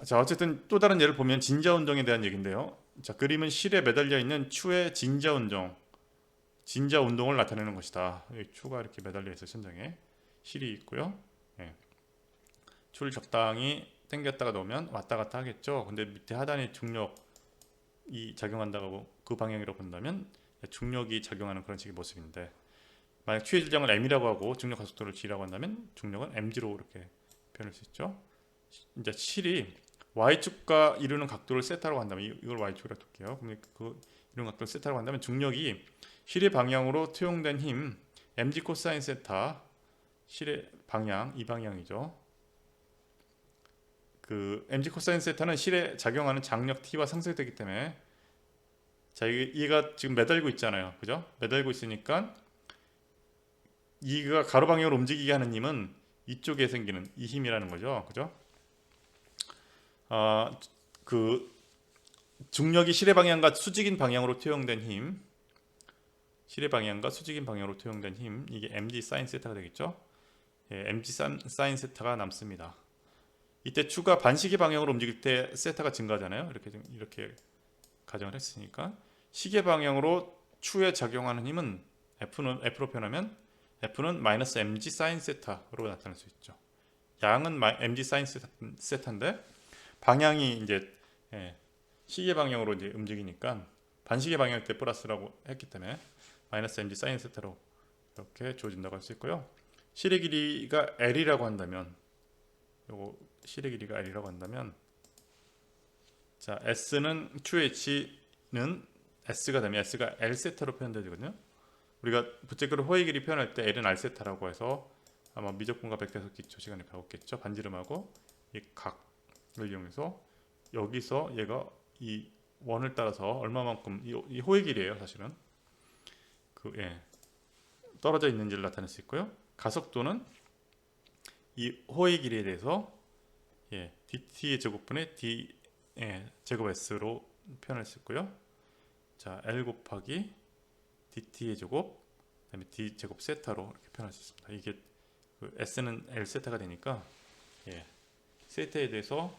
자, 어쨌든 또 다른 예를 보면 진자 운동에 대한 얘기인데요. 자, 그림은 실에 매달려 있는 추의 진자 운동, 진자 운동을 나타내는 것이다. 여기 추가 이렇게 매달려 있어 천장에 실이 있고요. 예. 추를 적당히 당겼다가 놓으면 왔다 갔다 하겠죠. 근데 밑에 하단에 중력이 작용한다고 그 방향으로 본다면 중력이 작용하는 그런 식의 모습인데, 만약 추의 질량을 m이라고 하고 중력 가속도를 g라고 한다면 중력은 mg로 이렇게 표현할 수 있죠. 이제 실이 y축과 이루는 각도를 세타라고 한다면, 이걸 y축이라고 할게요. 그럼 그 이루는 각도를 세타라고 한다면 중력이 실의 방향으로 투영된 힘 mg 코사인 세타, 실의 방향 이 방향이죠. 그 mg 코사인 세타는 실에 작용하는 장력 t와 상쇄되기 때문에, 자, 얘가 지금 매달고 있잖아요, 그죠? 매달고 있으니까 이가 가로 방향으로 움직이게 하는 힘은 이쪽에 생기는 이 힘이라는 거죠, 그죠? 아, 그 중력이 실의 방향과 수직인 방향으로 투영된 힘, 실의 방향과 수직인 방향으로 투영된 힘, 이게 mg 사인 세타가 되겠죠? 예, mg 사인 세타가 남습니다. 이때 추가 반시계 방향으로 움직일 때 세타가 증가하잖아요. 이렇게 가정을 했으니까 시계 방향으로 추에 작용하는 힘은 F로 표현하면 F는 마이너스 mg 사인 세타로 나타날 수 있죠. 양은 mg 사인 세타인데 방향이 이제 예, 시계 방향으로 이제 움직이니까 반시계 방향 때 플러스라고 했기 때문에 마이너스 mg 사인 세타로 이렇게 주어진다고 할 수 있고요. 실의 길이가 L이라고 한다면, 요거 실의 길이가 L이라고 한다면, 자, S는 QH는 S가 되면 S가 L 세타로 표현되거든요. 우리가 부채꼴 호의 길이 표현할 때 L은 R 세타라고 해서 아마 미적분과 백대석 기초 시간에 배웠겠죠. 반지름하고 이 각을 이용해서 여기서 얘가 이 원을 따라서 얼마만큼 이 호의 길이에요. 사실은 예, 떨어져 있는지를 나타낼 수 있고요. 가속도는 이 호의 길이에 대해서 예, dt의 제곱분의 d 제곱 s로 표현할 수 있고요. 자, l 곱하기 dt의 제곱 그다음에 d 제곱 세타로 이렇게 표현할 수 있습니다. 이게 그 s는 l 세타가 되니까 예, 세타에 대해서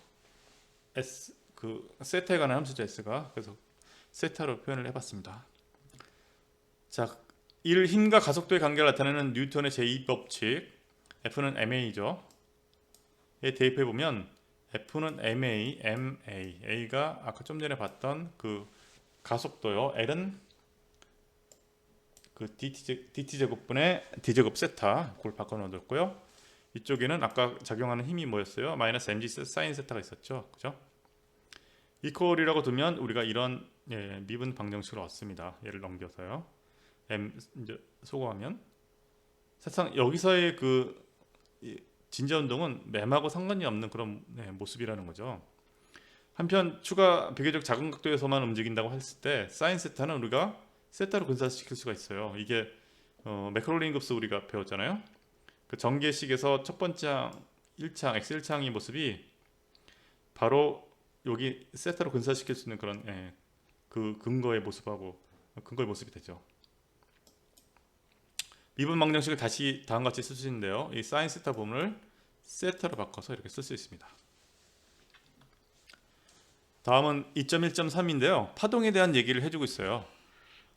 s 그 세타에 관한 함수죠 s가. 그래서 세타로 표현을 해봤습니다. 자, 일 힘과 가속도의 관계를 나타내는 뉴턴의 제2법칙 F는 ma죠. 에 대입해 보면 F는 ma, A가 아까 좀 전에 봤던 그 가속도요. L은 그 dt 제곱분의 d 제곱 세타, 그걸 바꿔 넣어뒀고요. 이쪽에는 아까 작용하는 힘이 뭐였어요? 마이너스 mg 사인 세타가 있었죠, 그죠? 이퀄이라고 두면 우리가 이런 미분 방정식을 얻습니다. 얘를 넘겨서요. m 이제 소거하면 사실상 여기서의 그 진자 운동은 맴하고 상관이 없는 그런 모습이라는 거죠. 한편 추가 비교적 작은 각도에서만 움직인다고 했을 때 사인 세타는 우리가 세타로 근사시킬 수가 있어요. 이게 매크롤린 급수 우리가 배웠잖아요. 그 전개식에서 첫 번째 1창 x1창의 모습이 바로 여기 세타로 근사시킬 수 있는 그런 그 근거의 모습이 되죠. 미분 방정식을 다시 다음과 같이 쓸 수 있는데요. 이 사인 세타 부분을 세타로 바꿔서 이렇게 쓸 수 있습니다. 다음은 2.1.3인데요. 파동에 대한 얘기를 해주고 있어요.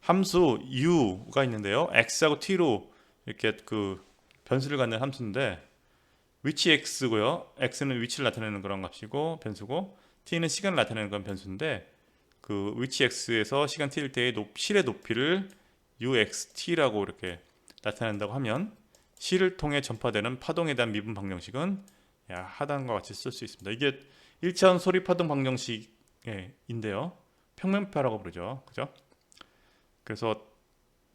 함수 u가 있는데요. x하고 t로 이렇게 그 변수를 갖는 함수인데, 위치 x고요. x는 위치를 나타내는 그런 값이고 변수고, t는 시간을 나타내는 그런 변수인데, 그 위치 x에서 시간 t일 때의 실의 높이를 uxt라고 이렇게 나타낸다고 하면 실을 통해 전파되는 파동에 대한 미분 방정식은 하단과 같이 쓸 수 있습니다. 이게 1차원 소리 파동 방정식인데요. 평면파라고 부르죠. 그죠? 그래서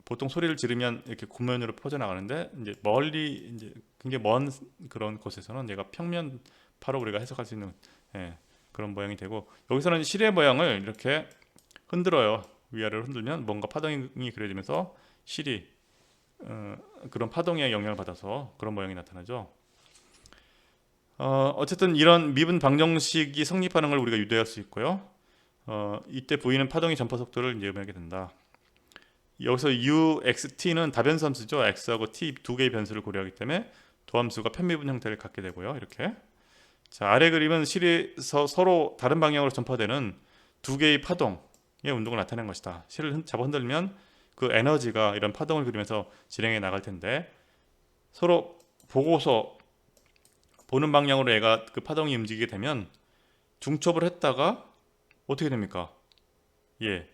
보통 소리를 지르면 이렇게 구면으로 퍼져나가는데, 이제 멀리 이제 굉장히 먼 그런 곳에서는 얘가 평면파로 우리가 해석할 수 있는 그런 모양이 되고, 여기서는 실의 모양을 이렇게 흔들어요. 위아래로 흔들면 뭔가 파동이 그려지면서 실이 그런 파동의 영향을 받아서 그런 모양이 나타나죠. 어쨌든 이런 미분 방정식이 성립하는 걸 우리가 유도할 수 있고요. 이때 V는 파동의 전파 속도를 이제 의미하게 된다. 여기서 u, x, t는 다변수 함수죠. x하고 t 두 개의 변수를 고려하기 때문에 도함수가 편미분 형태를 갖게 되고요. 이렇게 자, 아래 그림은 실에서 서로 다른 방향으로 전파되는 두 개의 파동의 운동을 나타낸 것이다. 실을 잡아 흔들면 그 에너지가 이런 파동을 그리면서 진행해 나갈 텐데, 서로 보고서 보는 방향으로 얘가 그 파동이 움직이게 되면 중첩을 했다가 어떻게 됩니까? 예,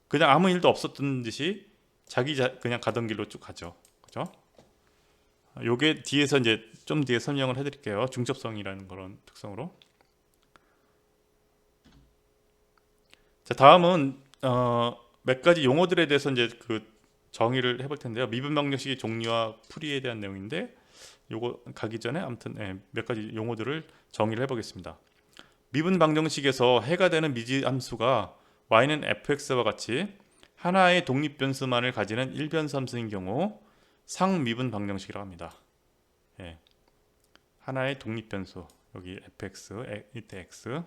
그냥 아무 일도 없었던 듯이 그냥 가던 길로 쭉 가죠. 그죠? 요게 뒤에서 이제 좀 뒤에 설명을 해드릴게요. 중첩성이라는 그런 특성으로. 자, 다음은 몇 가지 용어들에 대해서 이제 그 정의를 해볼 텐데요. 미분 방정식의 종류와 풀이에 대한 내용인데, 요거 가기 전에 아무튼 몇 가지 용어들을 정의를 해보겠습니다. 미분 방정식에서 해가 되는 미지 함수가 y는 fx와 같이 하나의 독립 변수만을 가지는 일변수 함수인 경우 상미분 방정식이라고 합니다. 예. 하나의 독립 변수, 여기 fx, 이때 x.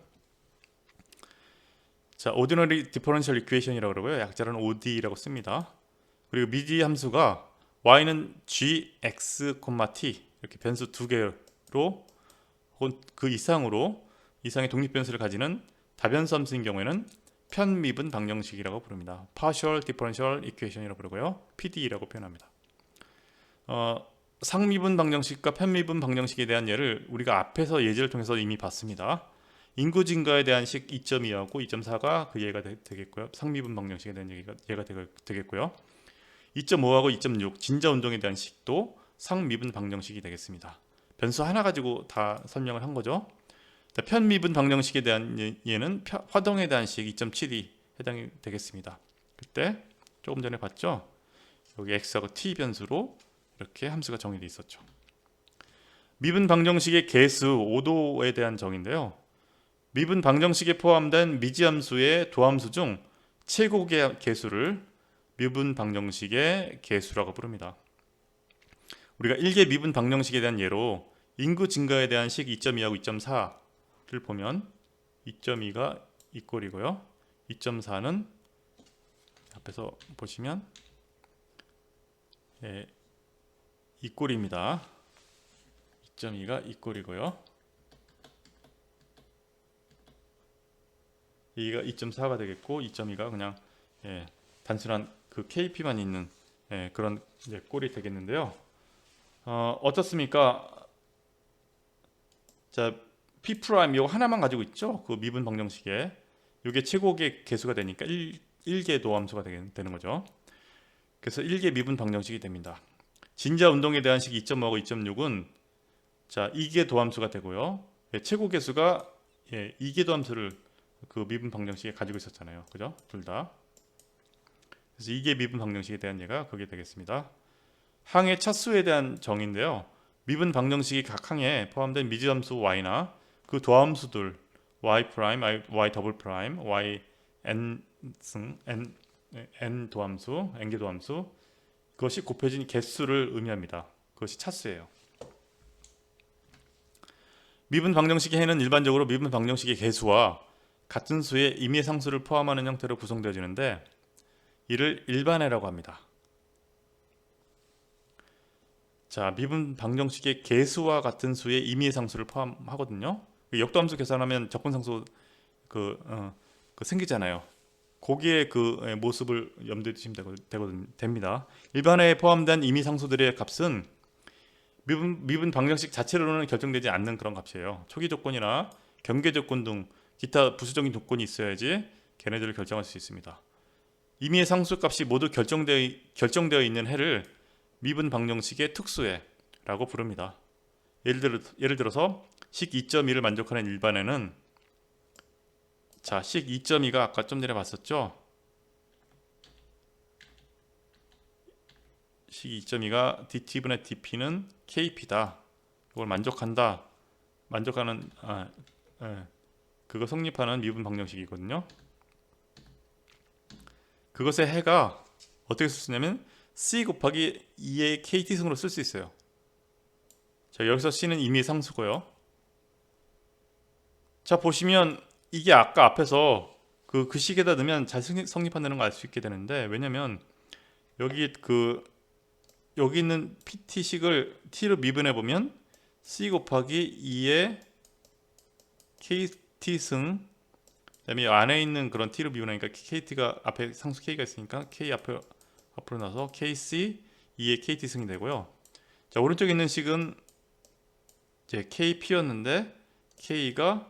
자, ordinary differential equation이라고 그러고요. 약자로는 OD라고 씁니다. 그리고 미지 함수가 y는 gx, t 이렇게 변수 두 개로 혹은 그 이상의 독립 변수를 가지는 다변수 함수인 경우에는 편미분 방정식이라고 부릅니다. partial differential equation이라고 부르고요. PDE라고 표현합니다. 상미분 방정식과 편미분 방정식에 대한 예를 우리가 앞에서 예제를 통해서 이미 봤습니다. 인구 증가에 대한 식 2.2하고 2.4가 그 예가 되겠고요. 상미분 방정식에 대한 예가 되겠고요. 2.5하고 2.6 진자 운동에 대한 식도 상미분 방정식이 되겠습니다. 변수 하나 가지고 다 설명을 한 거죠. 편미분 방정식에 대한 예는 화동에 대한 식 2.7이 해당이 되겠습니다. 그때 조금 전에 봤죠? 여기 x하고 t 변수로 이렇게 함수가 정의되어 있었죠. 미분 방정식의 개수 5도에 대한 정의인데요. 미분 방정식에 포함된 미지함수의 도함수 중 최고 개수를 미분 방정식의 개수라고 부릅니다. 우리가 1개 미분 방정식에 대한 예로 인구 증가에 대한 식 2.2하고 2.4를 보면 2.2가 이 꼴이고요. 2.4는 앞에서 보시면 이 꼴입니다. 2.2가 이 꼴이고요. 여기가 2.4가 되겠고 2.2가 그냥 단순한 그 KP만 있는 그런 꼴이 되겠는데요. 어떻습니까? 자, P 프라임 이거 하나만 가지고 있죠. 그 미분 방정식에 이게 최고의 개수가 되니까 1개 도함수가 되는 거죠. 그래서 1개 미분 방정식이 됩니다. 진자 운동에 대한 식 2.5하고 2.6은 자 2개 도함수가 되고요. 최고 개수가 2개 도함수를 그 미분 방정식에 가지고 있었잖아요. 그죠? 둘 다. 그래서 2개 미분 방정식에 대한 예가 그게 되겠습니다. 항의 차수에 대한 정의인데요. 미분 방정식이 각 항에 포함된 미지함수 y나 그 도함수들 y 프라임, y 더블 프라임, y n 승 n 도함수, n개 도함수 그것이 곱해진 개수를 의미합니다. 그것이 차수예요. 미분 방정식의 해는 일반적으로 미분 방정식의 개수와 같은 수의 임의 상수를 포함하는 형태로 구성되어지는데 이를 일반해라고 합니다. 자, 미분 방정식의 개수와 같은 수의 임의 상수를 포함하거든요. 역도함수 계산하면 적분상수 생기잖아요. 거기에 그 모습을 염두에 두시면 됩니다. 일반해에 포함된 임의 상수들의 값은 미분 방정식 자체로는 결정되지 않는 그런 값이에요. 초기 조건이나 경계 조건 등 기타 부수적인 조건이 있어야지 걔네들을 결정할 수 있습니다. 임의의 상수 값이 모두 결정되어 있는 해를 미분 방정식의 특수해라고 부릅니다. 예를 들어서 식 2.2를 만족하는 일반해는 자, 식 2.2가 아까 좀 전에 봤었죠? 식 2.2가 dt분의 dp는 kp다. 이걸 만족하는 그거 성립하는 미분 방정식이거든요. 그것의 해가 어떻게 쓸 수 있냐면 c 곱하기 2의 kt승으로 쓸 수 있어요. 자, 여기서 c는 임의의 상수고요. 자, 보시면 이게 아까 앞에서 그 식에다 넣으면 잘 성립한다는 걸 알 수 있게 되는데, 왜냐면 여기 있는 pt식을 t로 미분해 보면 c 곱하기 2의 KT 승, 그다음에 안에 있는 그런 t로 미분하니까 KT가 앞에 상수 K가 있으니까 K 앞으로 나서 KC 2의 KT 승이 되고요. 자, 오른쪽에 있는 식은 이제 KP였는데 P가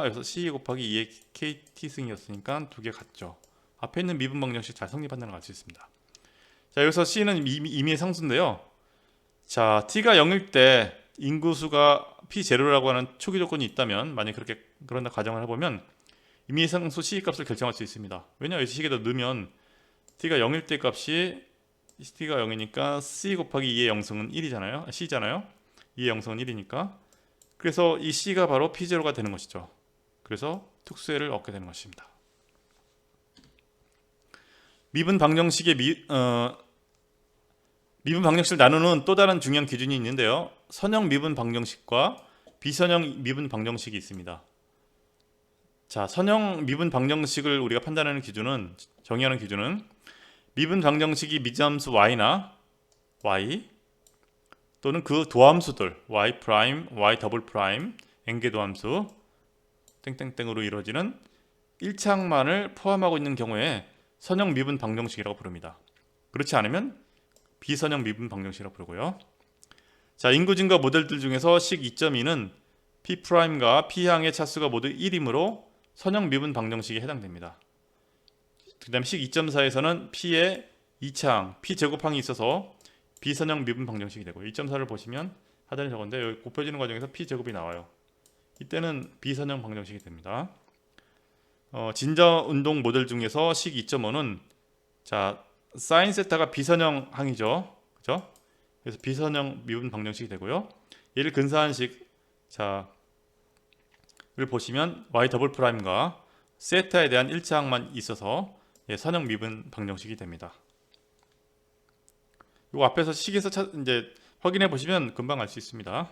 여기서 C 곱하기 2의 KT 승이었으니까 두 개 같죠. 앞에 있는 미분 방정식 잘 성립한다는 걸 알 수 있습니다. 자, 여기서 C는 임의의 상수인데요. 자, T가 0일 때 인구수가 P0라고 하는 초기 조건이 있다면, 만약 그런다 가정을 해보면 임의의 상수 C 값을 결정할 수 있습니다. 왜냐, 여기서 식에다 넣으면 T가 0일 때 값이 T가 0이니까 C 곱하기 2의 영승은 1이잖아요. C잖아요. 2의 영승은 1이니까. 그래서 이 C가 바로 P0가 되는 것이죠. 그래서 특수해를 얻게 되는 것입니다. 미분 방정식의 미분 방정식을 나누는 또 다른 중요한 기준이 있는데요. 선형 미분 방정식과 비선형 미분 방정식이 있습니다. 자, 선형 미분 방정식을 우리가 판단하는 기준은, 정의하는 기준은 미분 방정식이 미지함수 y나 y 또는 그 도함수들 y 프라임, y 더블 프라임, n개 도함수 땡땡땡으로 이루어지는 1차항만을 포함하고 있는 경우에 선형 미분 방정식이라고 부릅니다. 그렇지 않으면 비선형 미분 방정식이라고 부르고요. 자, 인구증가 모델들 중에서 식 2.2는 P'과 P항의 차수가 모두 1이므로 선형 미분 방정식에 해당됩니다. 그 다음에 식 2.4에서는 P의 2차항, P제곱항이 있어서 비선형 미분 방정식이 되고, 2.4를 보시면 하단에 적었는데 여기 곱해지는 과정에서 P제곱이 나와요. 이때는 비선형 방정식이 됩니다. 진저운동 모델 중에서 식 2.5는 자, 사인 세타가 비선형 항이죠. 그죠? 그래서 비선형 미분 방정식이 되고요. 얘를 근사한 식, 자, 를 보시면 y 더블 프라임과 세타에 대한 1차항만 있어서 선형 미분 방정식이 됩니다. 요 앞에서 식에서 이제 확인해 보시면 금방 알 수 있습니다.